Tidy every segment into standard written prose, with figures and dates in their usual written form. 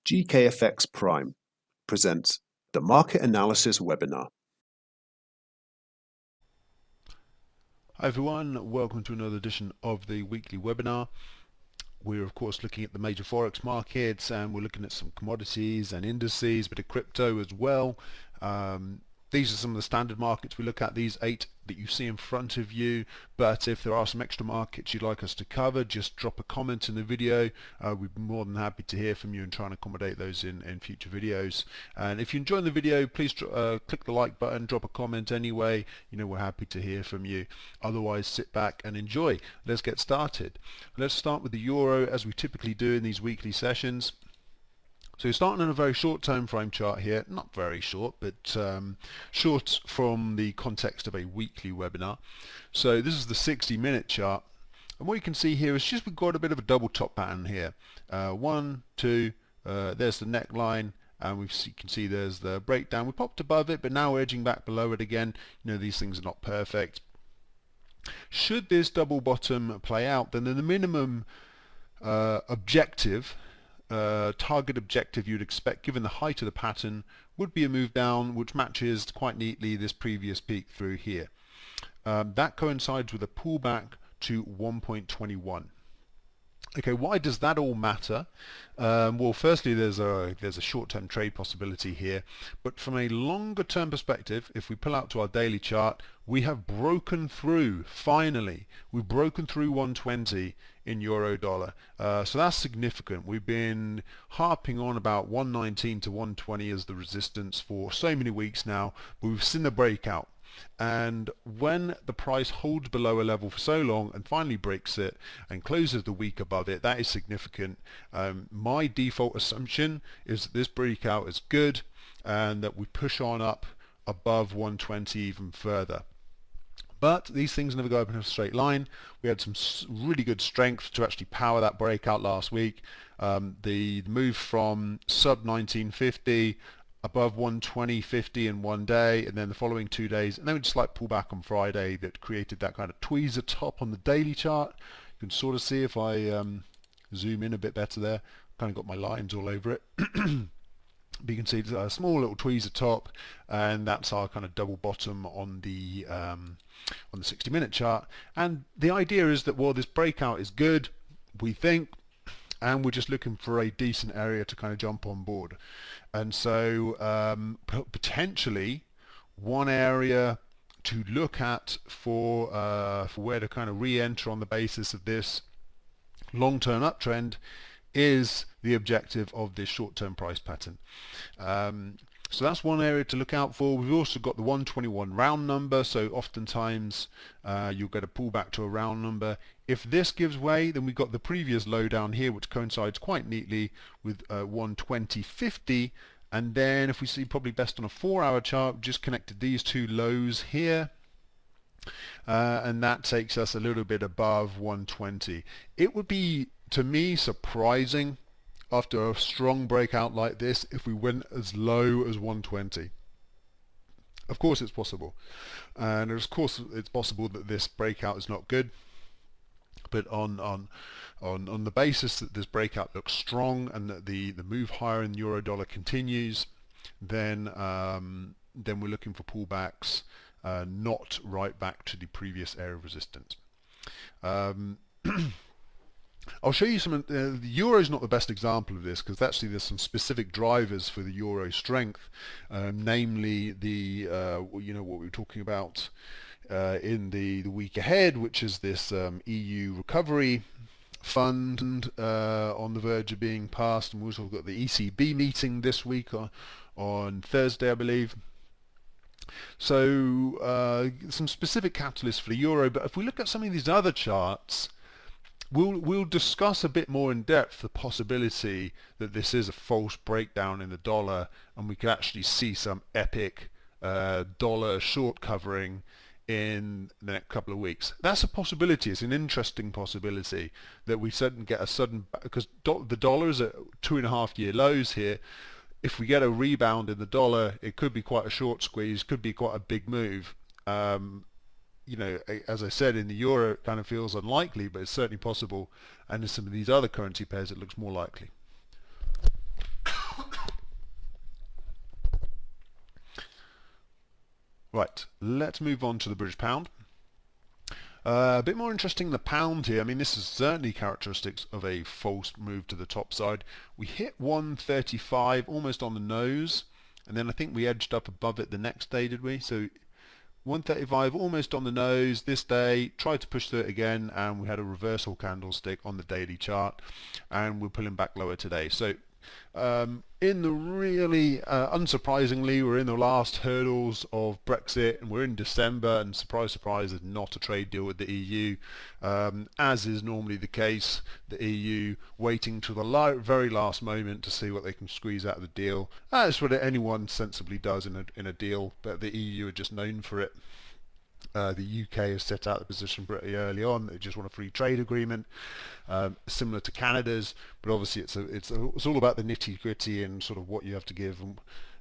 GKFX Prime presents the Market Analysis Webinar. Hi everyone, welcome to another edition of the weekly webinar. We're of course looking at the major forex markets, and we're looking at some commodities and indices, but a crypto as well. These are some of the standard markets we look at, these 8 that you see in front of you, but if there are some extra markets you'd like us to cover, just drop a comment in the video. We'd be more than happy to hear from you and try and accommodate those in future videos. And if you enjoy the video, please click the like button, drop a comment anyway. You know, we're happy to hear from you. Otherwise, sit back and enjoy. Let's get started. Let's start with the euro, as we typically do in these weekly sessions. So you're starting on a very short time frame chart here, not very short, but short from the context of a weekly webinar. So this is the 60-minute chart, and what you can see here is just we've got a bit of a double top pattern here. 1, 2, there's the neckline, and you can see there's the breakdown. We popped above it, but now we're edging back below it again. You know, these things are not perfect. Should this double bottom play out, then the minimum objective, target objective you'd expect given the height of the pattern would be a move down, which matches quite neatly this previous peak through here. That coincides with a pullback to 1.21. Okay, why does that all matter? Well, firstly, there's a short-term trade possibility here, but from a longer-term perspective, if we pull out to our daily chart, we have broken through, finally, we've broken through 120 in euro dollar. So that's significant. We've been harping on about 119 to 120 as the resistance for so many weeks now, but we've seen the breakout. And when the price holds below a level for so long and finally breaks it and closes the week above it, that is significant. My default assumption is that this breakout is good and that we push on up above 120 even further. But these things never go up in a straight line. We had some really good strength to actually power that breakout last week. The move from sub 1950 above 120.50 in one day, and then the following 2 days, and then we just like pull back on Friday that created that kind of tweezer top on the daily chart. You can sort of see if I zoom in a bit better there. Kind of got my lines all over it. But you can see a small little tweezer top, and that's our kind of double bottom on the 60-minute chart. And the idea is that, well, this breakout is good, we think, and we're just looking for a decent area to kind of jump on board. And so potentially one area to look at for where to kind of re-enter on the basis of this long-term uptrend is the objective of this short-term price pattern. So that's one area to look out for. We've also got the 121 round number, so oftentimes you'll get a pullback to a round number. If this gives way, then we've got the previous low down here, which coincides quite neatly with 120.50, and then if we see probably best on a 4-hour chart, we've just connected these two lows here, and that takes us a little bit above 120. It would be, to me, surprising after a strong breakout like this if we went as low as 120. Of course it's possible, and of course it's possible that this breakout is not good, but on the basis that this breakout looks strong and that the move higher in euro dollar continues, then we're looking for pullbacks, not right back to the previous area of resistance. I'll show you some. The euro is not the best example of this, because actually there's some specific drivers for the euro strength, namely the you know what we were talking about in the week ahead, which is this EU recovery fund on the verge of being passed, and we've also got the ECB meeting this week on Thursday, I believe. So some specific catalysts for the euro. But if we look at some of these other charts, we'll discuss a bit more in depth the possibility that this is a false breakdown in the dollar, and we could actually see some epic dollar short covering in the next couple of weeks. That's a possibility. It's an interesting possibility that we suddenly get a sudden, because the dollar is at 2.5-year lows here. If we get a rebound in the dollar, it could be quite a short squeeze, could be quite a big move. You know, as I said, in the euro it kind of feels unlikely, but it's certainly possible, and in some of these other currency pairs it looks more likely. Right, let's move on to the British pound. A bit more interesting, the pound here. I mean, this is certainly characteristics of a false move to the top side. We hit 135 almost on the nose, and then I think we edged up above it the next day, did we? So 135 almost on the nose this day, tried to push through it again, and we had a reversal candlestick on the daily chart, and we're pulling back lower today. So in the really unsurprisingly, we're in the last hurdles of Brexit, and we're in December, and surprise surprise, there's not a trade deal with the EU, as is normally the case. The EU waiting to the very last moment to see what they can squeeze out of the deal. That's what anyone sensibly does in a deal, but the EU are just known for it. The UK has set out the position pretty early on. They just want a free trade agreement, similar to Canada's, but obviously it's all about the nitty gritty and sort of what you have to give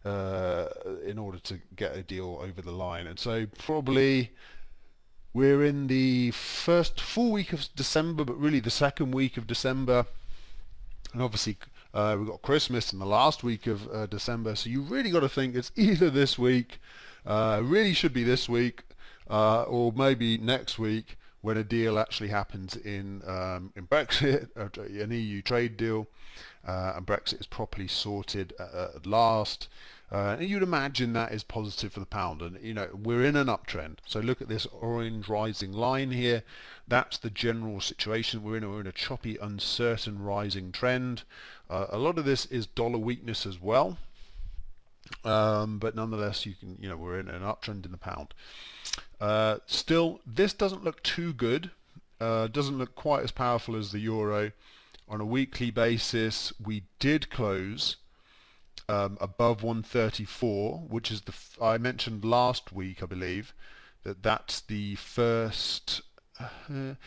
in order to get a deal over the line. And so probably we're in the first full week of December, but really the second week of December, and obviously we've got Christmas in the last week of December. So you really got to think it's either this week, really should be this week. Or maybe next week when a deal actually happens in Brexit, an EU trade deal, and Brexit is properly sorted at last. And you'd imagine that is positive for the pound, and you know we're in an uptrend. So look at this orange rising line here. That's the general situation we're in. We're in a choppy, uncertain rising trend. A lot of this is dollar weakness as well, but nonetheless, we're in an uptrend in the pound. Still, this doesn't look too good. Doesn't look quite as powerful as the euro. On a weekly basis, we did close above 134, which is I mentioned last week, I believe, that's the first. Was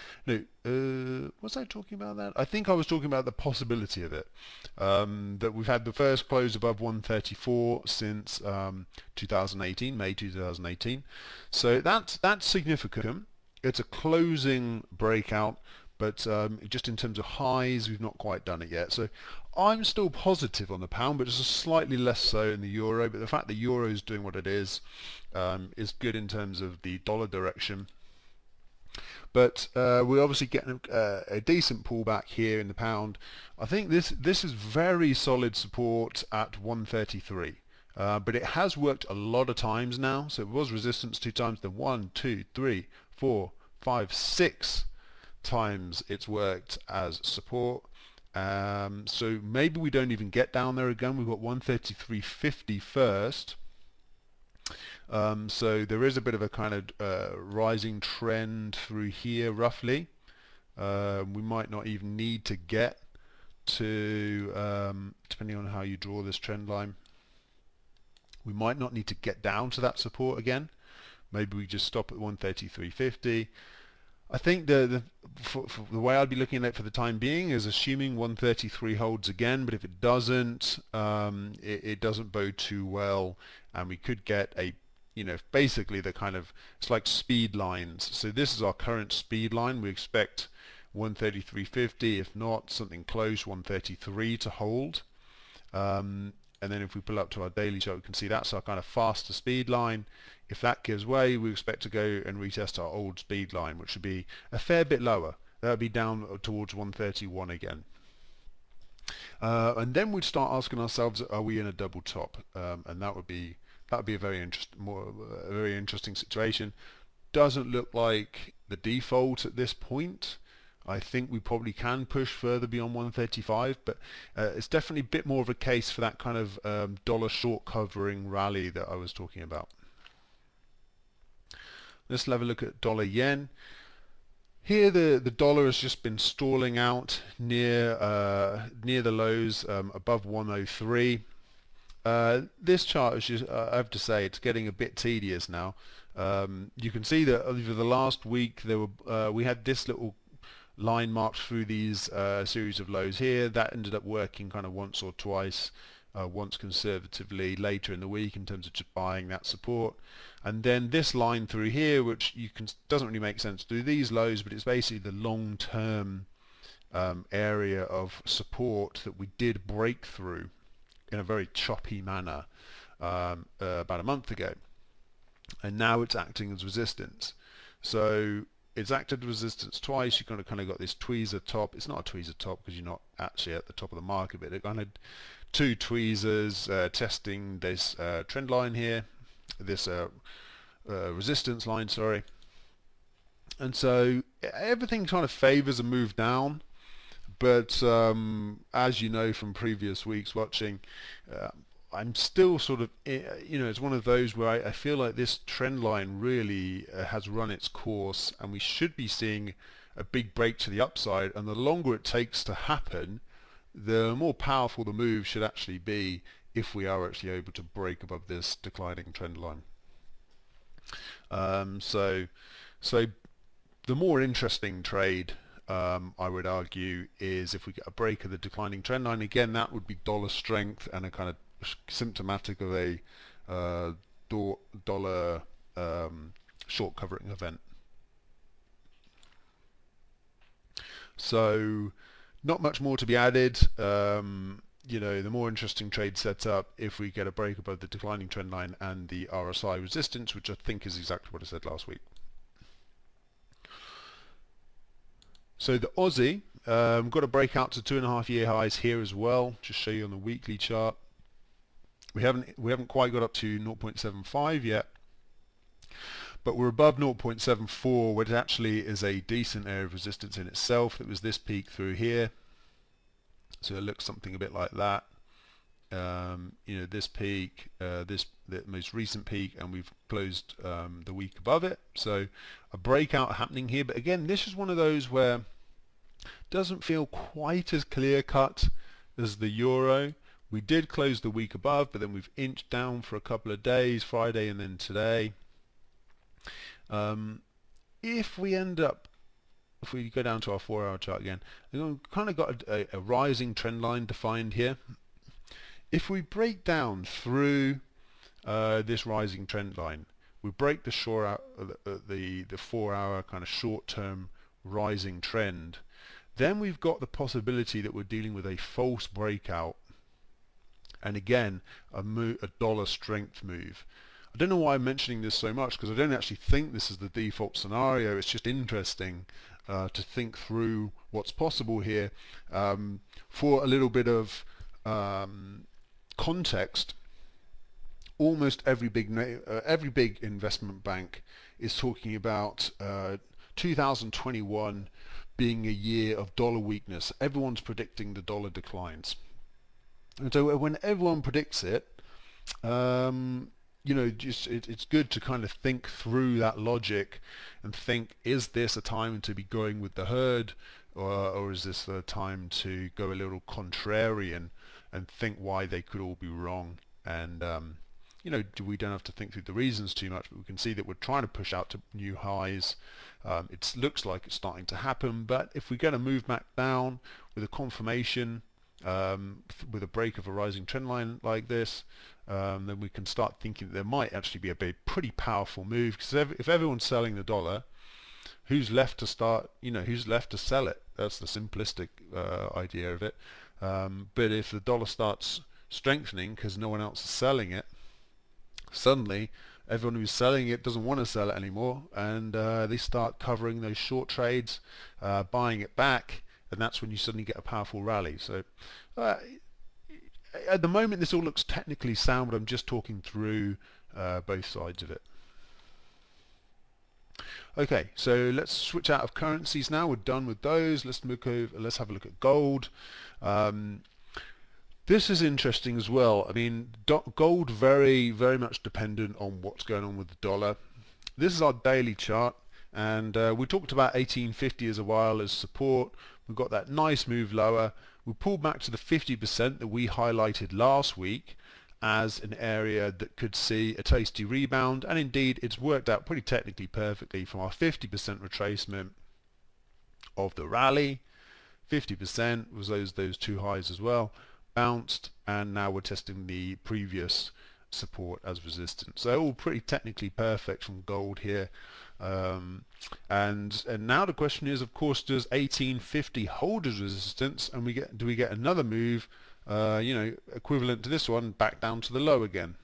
I talking about that? I think I was talking about the possibility of it. That we've had the first close above 134 since 2018, May 2018. So that's significant. It's a closing breakout, but just in terms of highs, we've not quite done it yet. So I'm still positive on the pound, but just slightly less so in the euro. But the fact the euro is doing what it is good in terms of the dollar direction. But we're obviously getting a decent pullback here in the pound. I think this is very solid support at 133. But it has worked a lot of times now. So it was resistance 2 times, then 1, 2, 3, 4, 5, 6 times it's worked as support. So maybe we don't even get down there again. We've got 133.50 first. So there is a bit of a kind of rising trend through here roughly. We might not even need to get to, depending on how you draw this trend line, we might not need to get down to that support again. Maybe we just stop at 133.50. I think the way I'd be looking at it for the time being is assuming 133 holds again, but if it doesn't, it doesn't bode too well, and we could get a, basically the kind of, it's like speed lines. So this is our current speed line. We expect 133.50, if not something close, 133 to hold. And then if we pull up to our daily chart, we can see that's our kind of faster speed line. If that gives way, we expect to go and retest our old speed line, which would be a fair bit lower. That would be down towards 131 again. And then we'd start asking ourselves, are we in a double top? And that would be a very interesting situation. Doesn't look like the default at this point. I think we probably can push further beyond 135, but it's definitely a bit more of a case for that kind of dollar short covering rally that I was talking about. Let's have a look at dollar yen. Here the dollar has just been stalling out near the lows above 103. This chart is just, I have to say, it's getting a bit tedious now. You can see that over the last week we had this little line marked through these series of lows here. That ended up working kind of once or twice, once conservatively later in the week in terms of just buying that support. And then this line through here, which doesn't really make sense through these lows, but it's basically the long-term area of support that we did break through in a very choppy manner about a month ago. and now it's acting as resistance. So it's acted as resistance twice. You kind of got this tweezer top. It's not a tweezer top because you're not actually at the top of the market, but it kind of two tweezers testing this trend line here, this resistance line, sorry. And so everything kind of favors a move down, but as you know from previous weeks watching, I'm still sort of, it's one of those where I feel like this trend line really has run its course, and we should be seeing a big break to the upside, and the longer it takes to happen, the more powerful the move should actually be if we are actually able to break above this declining trend line. So the more interesting trade, I would argue, is if we get a break of the declining trend line. Again, that would be dollar strength and a kind of symptomatic of a dollar short covering event. So not much more to be added. The more interesting trade sets up if we get a break above the declining trend line and the RSI resistance, which I think is exactly what I said last week. So the Aussie got a breakout to 2.5-year highs here as well. Just show you on the weekly chart. We haven't quite got up to 0.75 yet, but we're above 0.74, which actually is a decent area of resistance in itself. It was this peak through here, so it looks something a bit like that. This peak, the most recent peak, and we've closed the week above it. So a breakout happening here, but again, this is one of those where it doesn't feel quite as clear cut as the euro. We did close the week above, but then we've inched down for a couple of days, Friday and then today. If we go down to our 4-hour chart again, we've kind of got a rising trend line defined here. If we break down through this rising trend line, we break the 4-hour kind of short-term rising trend, then we've got the possibility that we're dealing with a false breakout, and again a dollar strength move. I don't know why I'm mentioning this so much, because I don't actually think this is the default scenario. It's just interesting to think through what's possible here. For a little bit of context, almost every big investment bank is talking about 2021 being a year of dollar weakness. Everyone's predicting the dollar declines, and so when everyone predicts it, it's good to kind of think through that logic and think, is this a time to be going with the herd, or is this a time to go a little contrarian and think why they could all be wrong? And we don't have to think through the reasons too much, but we can see that we're trying to push out to new highs. It looks like it's starting to happen, but if we get a move back down with a confirmation, with a break of a rising trend line like this, then we can start thinking that there might actually be a pretty powerful move, because if everyone's selling the dollar, who's left to who's left to sell it? That's the simplistic idea of it. But if the dollar starts strengthening because no one else is selling it, suddenly everyone who's selling it doesn't want to sell it anymore, and they start covering those short trades, buying it back, and that's when you suddenly get a powerful rally. So at the moment this all looks technically sound, but I'm just talking through both sides of it. Okay, so let's switch out of currencies now. We're done with those. Let's have a look at gold. This is interesting as well. I mean, gold very, very much dependent on what's going on with the dollar. This is our daily chart, and we talked about 1850 as a while as support. We've got that nice move lower. We pulled back to the 50% that we highlighted last week as an area that could see a tasty rebound, and indeed it's worked out pretty technically perfectly from our 50% retracement of the rally. 50% was those two highs as well, bounced, and now we're testing the previous support as resistance. So all pretty technically perfect from gold here. And now the question is, of course, does 1850 hold as resistance, and do we get another move equivalent to this one back down to the low again?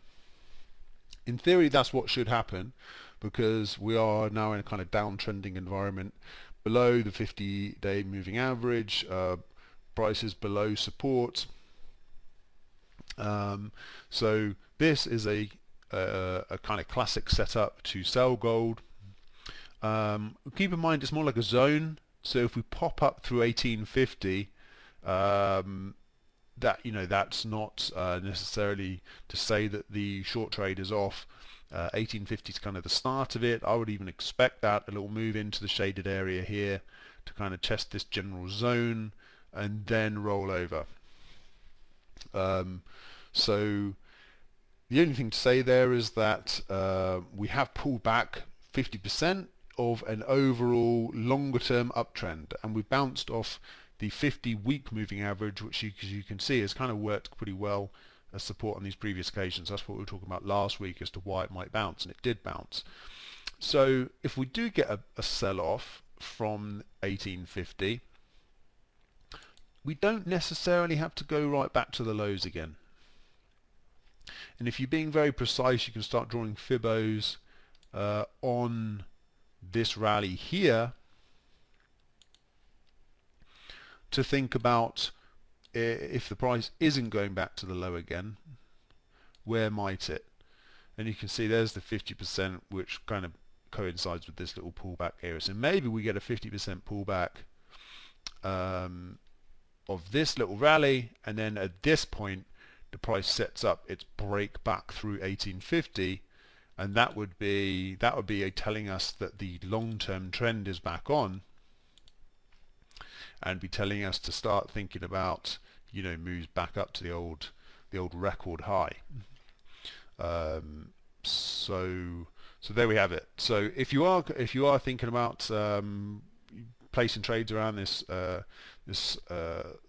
In theory, that's what should happen, because we are now in a kind of downtrending environment below the 50-day moving average, prices below support. So this is a kind of classic setup to sell gold. Keep in mind it's more like a zone, so if we pop up through 1850, that's not necessarily to say that the short trade is off. 1850 is kind of the start of it. I would even expect that a little move into the shaded area here to kind of test this general zone and then roll over. So the only thing to say there is that we have pulled back 50% of an overall longer term uptrend, and we've bounced off the 50-week moving average, which as you can see has kind of worked pretty well as support on these previous occasions. That's what we were talking about last week as to why it might bounce, and it did bounce. So if we do get a sell-off from 1850, we don't necessarily have to go right back to the lows again. And if you're being very precise, you can start drawing fibos on this rally here to think about if the price isn't going back to the low again, where might it? And you can see there's the 50%, which kind of coincides with this little pullback area. So maybe we get a 50% pullback of this little rally, and then at this point the price sets up its break back through 1850, and that would be telling us that the long-term trend is back on, and be telling us to start thinking about moves back up to the old record high. So there we have it. So if you are thinking about placing trades around this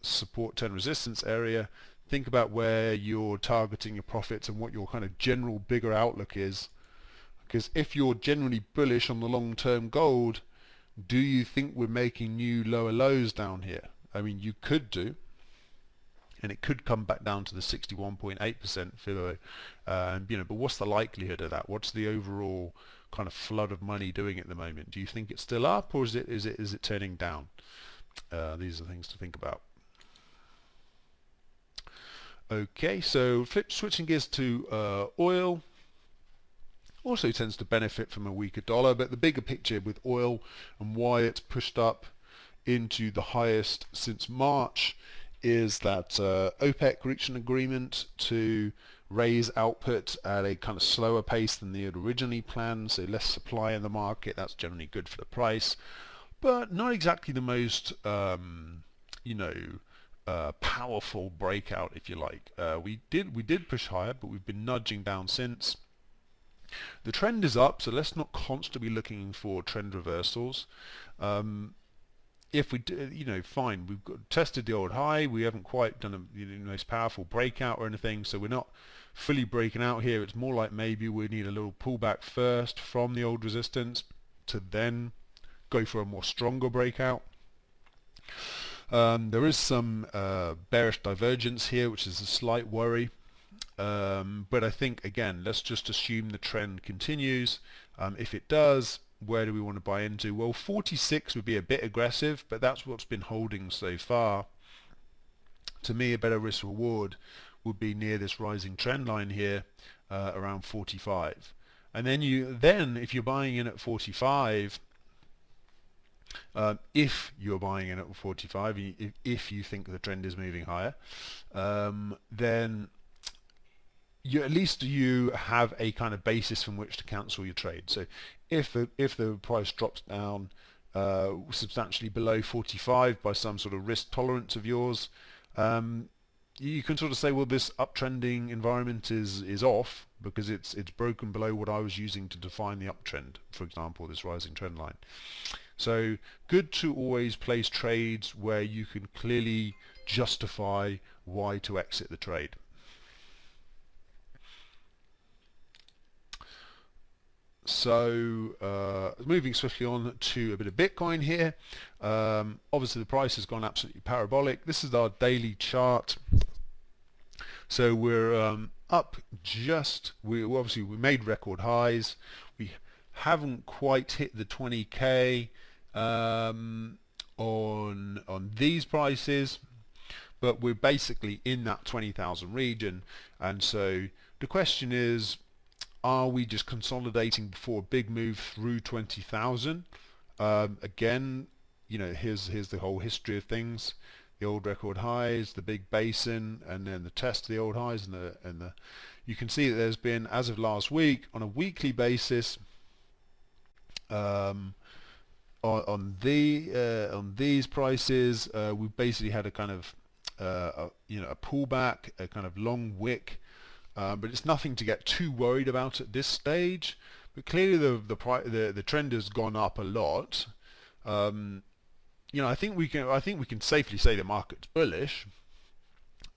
support turn resistance area, think about where you're targeting your profits and what your kind of general bigger outlook is. Because if you're generally bullish on the long-term gold, do you think we're making new lower lows down here? I mean, you could do, and it could come back down to the 61.8% Fibo. But what's the likelihood of that? What's the overall kind of flood of money doing at the moment? Do you think it's still up, or is it turning down? These are things to think about. Okay, so switching gears to oil. Also tends to benefit from a weaker dollar, but the bigger picture with oil and why it's pushed up into the highest since March is that OPEC reached an agreement to raise output at a kind of slower pace than they had originally planned, so less supply in the market. That's generally good for the price, but not exactly the most powerful breakout, if you like. We did push higher, but we've been nudging down since. The trend is up, so let's not constantly be looking for trend reversals. If we do, fine, we've tested the old high. We haven't quite done the most powerful breakout or anything, so we're not fully breaking out here. It's more like maybe we need a little pullback first from the old resistance to then go for a more stronger breakout. There is some bearish divergence here, which is a slight worry. But I think, again, let's just assume the trend continues. If it does, where do we want to buy into? Well, 46 would be a bit aggressive, but that's what's been holding so far. To me, a better risk reward would be near this rising trend line here, around 45. And then if you're buying in at 45, if you're buying in at 45, if you think the trend is moving higher, then at least you have a kind of basis from which to cancel your trade. So if the price drops down substantially below 45 by some sort of risk tolerance of yours, you can sort of say, well, this uptrending environment is off because it's broken below what I was using to define the uptrend, for example, this rising trend line. So good to always place trades where you can clearly justify why to exit the trade. So moving swiftly on to a bit of Bitcoin here. Obviously the price has gone absolutely parabolic. This is our daily chart. So we're up just, we made record highs. We haven't quite hit the 20k on these prices, but we're basically in that 20,000 region. And so the question is, are we just consolidating before a big move through 20,000? Again, here's the whole history of things: the old record highs, the big basin, and then the test of the old highs, and the you can see that there's been, as of last week, on a weekly basis, on these prices, we've basically had a kind of a pullback, a kind of long wick, but it's nothing to get too worried about at this stage. But clearly the trend has gone up a lot. I think we can safely say the market's bullish,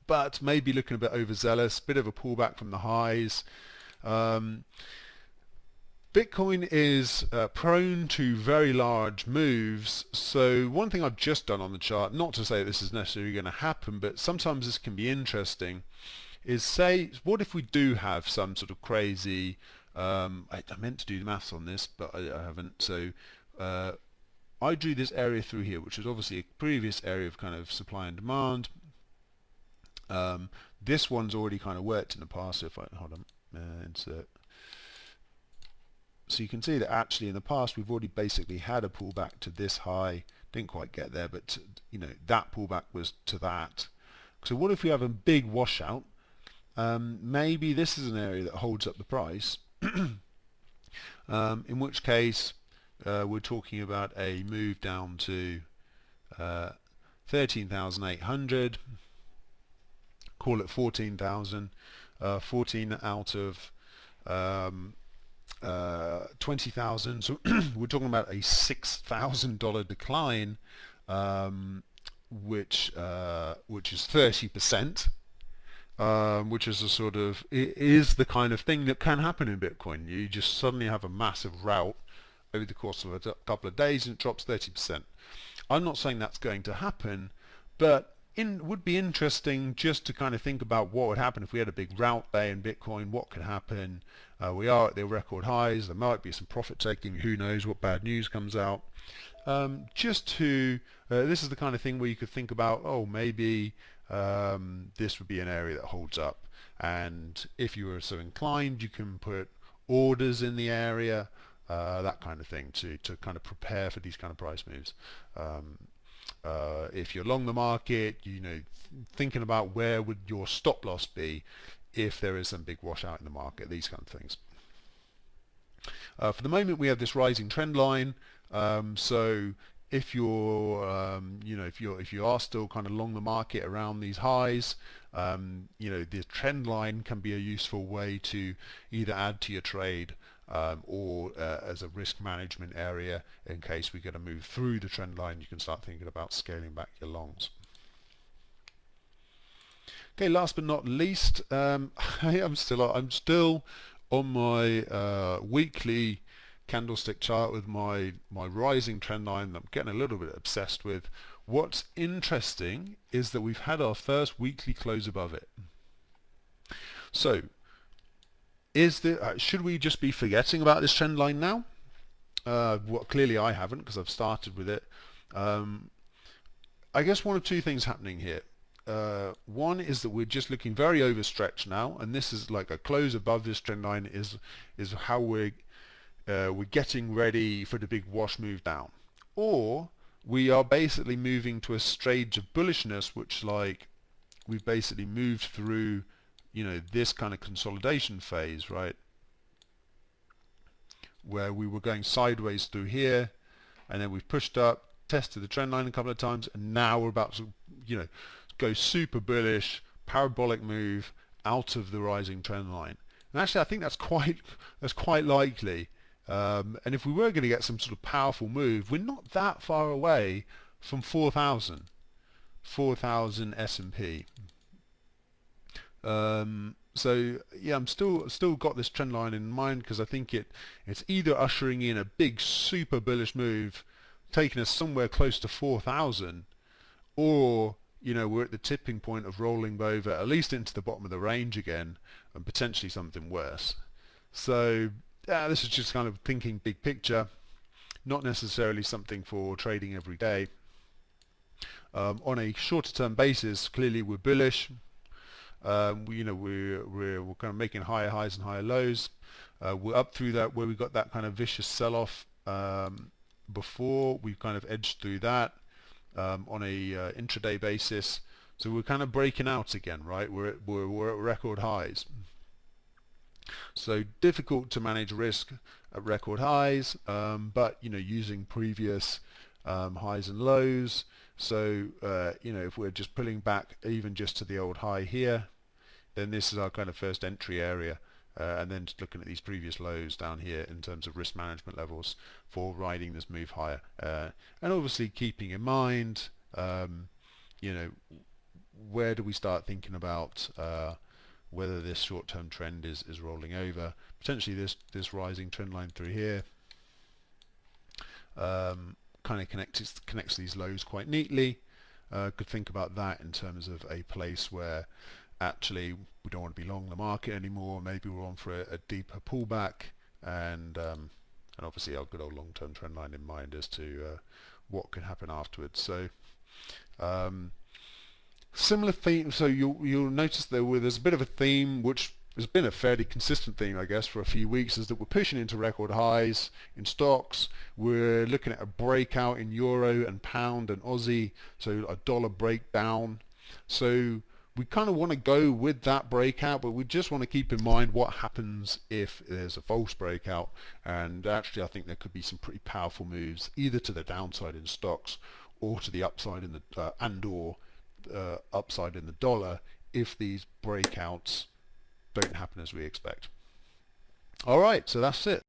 but maybe looking a bit overzealous, bit of a pullback from the highs. Bitcoin is prone to very large moves. So one thing I've just done on the chart, not to say this is necessarily going to happen, but sometimes this can be interesting, is say, what if we do have some sort of crazy, I meant to do the maths on this, but I haven't. So I drew this area through here, which is obviously a previous area of kind of supply and demand. This one's already kind of worked in the past. So if I hold on, insert. So you can see that actually in the past we've already basically had a pullback to this high. Didn't quite get there, but that pullback was to that. So what if we have a big washout? Maybe this is an area that holds up the price. In which case we're talking about a move down to 13,800. Call it 14,000. 14 out of 20,000, so we're talking about a $6,000 decline, which is 30%, which is a sort of, it is the kind of thing that can happen in Bitcoin. You just suddenly have a massive rout over the course of a couple of days and it drops 30%. I'm not saying that's going to happen, but it would be interesting just to kind of think about what would happen if we had a big rout day in Bitcoin. What could happen? We are at the record highs. There might be some profit taking. Who knows what bad news comes out? This is the kind of thing where you could think about, oh, maybe this would be an area that holds up. And if you were so inclined, you can put orders in the area, that kind of thing, to kind of prepare for these kind of price moves. If you're long the market, thinking about where would your stop loss be if there is some big washout in the market, these kind of things. For the moment, we have this rising trend line. So if you're, if you are still kind of long the market around these highs, the trend line can be a useful way to either add to your trade or as a risk management area in case we get a move through the trend line. You can start thinking about scaling back your longs. Okay, last but not least, I'm still on my weekly candlestick chart with my rising trend line that I'm getting a little bit obsessed with. What's interesting is that we've had our first weekly close above it. So should we just be forgetting about this trend line now? Clearly I haven't, because I've started with it. I guess one of two things happening here. One is that we're just looking very overstretched now, and this is like a close above this trend line is how we're getting ready for the big wash move down. Or we are basically moving to a stage of bullishness, which we've basically moved through this kind of consolidation phase, right, where we were going sideways through here, and then we've pushed up, tested the trend line a couple of times, and now we're about to go super bullish, parabolic move out of the rising trend line. And actually I think that's quite likely, and if we were going to get some sort of powerful move, we're not that far away from 4,000 S&P. So yeah, I'm still got this trend line in mind, because I think it's either ushering in a big super bullish move taking us somewhere close to 4,000, or we're at the tipping point of rolling over at least into the bottom of the range again, and potentially something worse. So this is just kind of thinking big picture, not necessarily something for trading every day. On a shorter term basis, clearly we're bullish. We're kind of making higher highs and higher lows. We're up through that where we got that kind of vicious sell-off before. We've kind of edged through that on a intraday basis. So we're kind of breaking out again, right? We're at record highs. So difficult to manage risk at record highs, but using previous highs and lows. So if we're just pulling back even just to the old high here, then this is our kind of first entry area, and then just looking at these previous lows down here in terms of risk management levels for riding this move higher, and obviously keeping in mind where do we start thinking about whether this short-term trend is rolling over. Potentially this rising trend line through here kind of connects these lows quite neatly. Could think about that in terms of a place where actually we don't want to be long the market anymore. Maybe we're on for a deeper pullback, and obviously our good old long-term trend line in mind as to what can happen afterwards. So similar theme. So you'll notice there's a bit of a theme which has been a fairly consistent theme, I guess, for a few weeks, is that we're pushing into record highs in stocks. We're looking at a breakout in euro and pound and Aussie, so a dollar breakdown. So we kind of want to go with that breakout, but we just want to keep in mind what happens if there's a false breakout. And actually I think there could be some pretty powerful moves either to the downside in stocks or to the upside in the upside in the dollar if these breakouts don't happen as we expect. Alright, so that's it.